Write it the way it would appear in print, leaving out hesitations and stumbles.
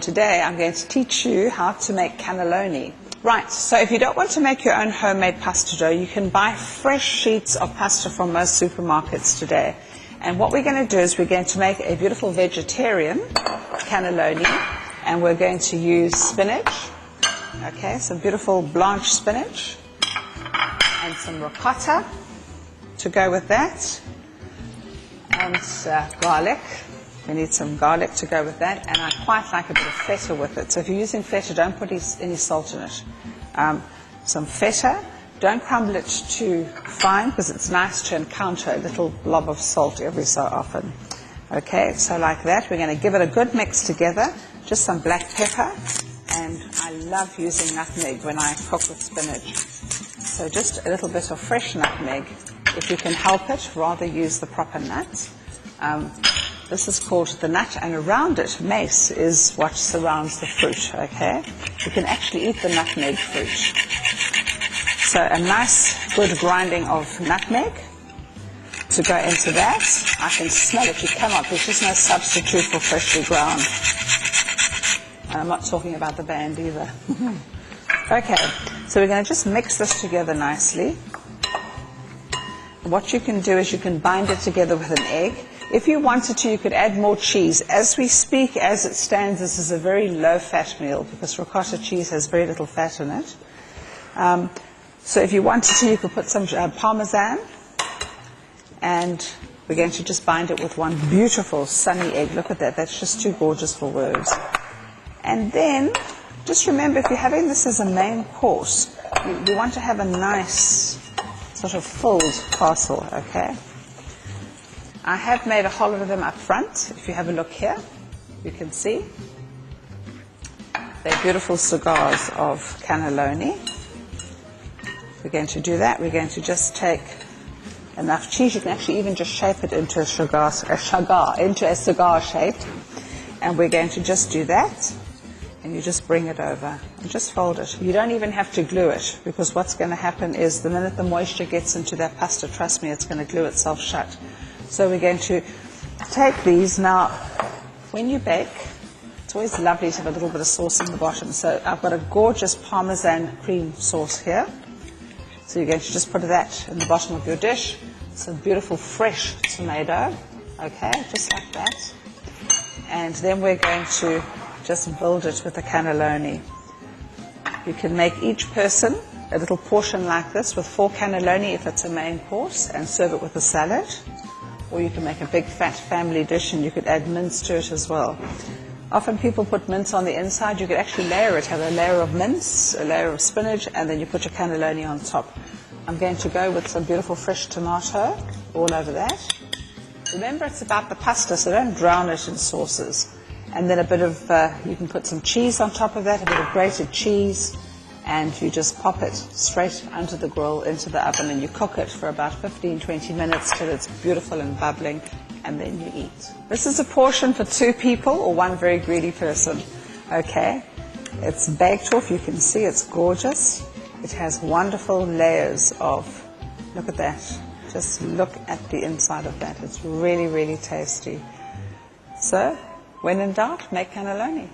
Today I'm going to teach you how to make cannelloni. Right, so if you don't want to make your own homemade pasta dough, you can buy fresh sheets of pasta from most supermarkets today. And what we're going to do is we're going to make a beautiful vegetarian cannelloni, and we're going to use spinach, okay, some beautiful blanched spinach, and some ricotta to go with that, and garlic. We need some garlic to go with that, and I quite like a bit of feta with it. So if you're using feta, don't put any salt in it. Some feta. Don't crumble it too fine because it's nice to encounter a little blob of salt every so often. Okay, so like that. We're going to give it a good mix together. Just some black pepper, and I love using nutmeg when I cook with spinach. So just a little bit of fresh nutmeg. If you can help it, rather use the proper nut. This is called the nut, and around it, mace is what surrounds the fruit, okay? You can actually eat the nutmeg fruit. So a nice, good grinding of nutmeg to go into that. I can smell it. You cannot. There's just no substitute for freshly ground. And I'm not talking about the band either. Okay, so we're going to just mix this together nicely. What you can do is you can bind it together with an egg. If you wanted to, you could add more cheese. As we speak, as it stands, this is a very low-fat meal because ricotta cheese has very little fat in it. So if you wanted to, you could put some Parmesan, and we're going to just bind it with one beautiful sunny egg. Look at that. That's just too gorgeous for words. And then, just remember, if you're having this as a main course, you want to have a nice sort of filled parcel, okay? I have made a whole lot of them up front. If you have a look here, you can see. They're beautiful cigars of cannelloni. We're going to do that. We're going to just take enough cheese. You can actually even just shape it into a cigar shape. And we're going to just do that. And you just bring it over and just fold it. You don't even have to glue it, because what's going to happen is the minute the moisture gets into that pasta, trust me, it's going to glue itself shut. So we're going to take these. Now, when you bake, it's always lovely to have a little bit of sauce in the bottom. So I've got a gorgeous Parmesan cream sauce here. So you're going to just put that in the bottom of your dish. Some beautiful fresh tomato, okay, just like that. And then we're going to just build it with the cannelloni. You can make each person a little portion like this with 4 cannelloni if it's a main course, and serve it with a salad. Or you can make a big fat family dish and you could add mince to it as well. Often people put mince on the inside. You could actually layer it, have a layer of mince, a layer of spinach, and then you put your cannelloni on top. I'm going to go with some beautiful fresh tomato all over that. Remember, it's about the pasta, so don't drown it in sauces. And then a bit of, you can put some cheese on top of that, a bit of grated cheese, and you just pop it straight onto the grill, into the oven, and you cook it for about 15-20 minutes till it's beautiful and bubbling, and then you eat. This is a portion for 2 people or 1 very greedy person, okay? It's baked off, you can see it's gorgeous. It has wonderful layers of, look at that. Just look at the inside of that. It's really, really tasty. So, when in doubt, make cannelloni.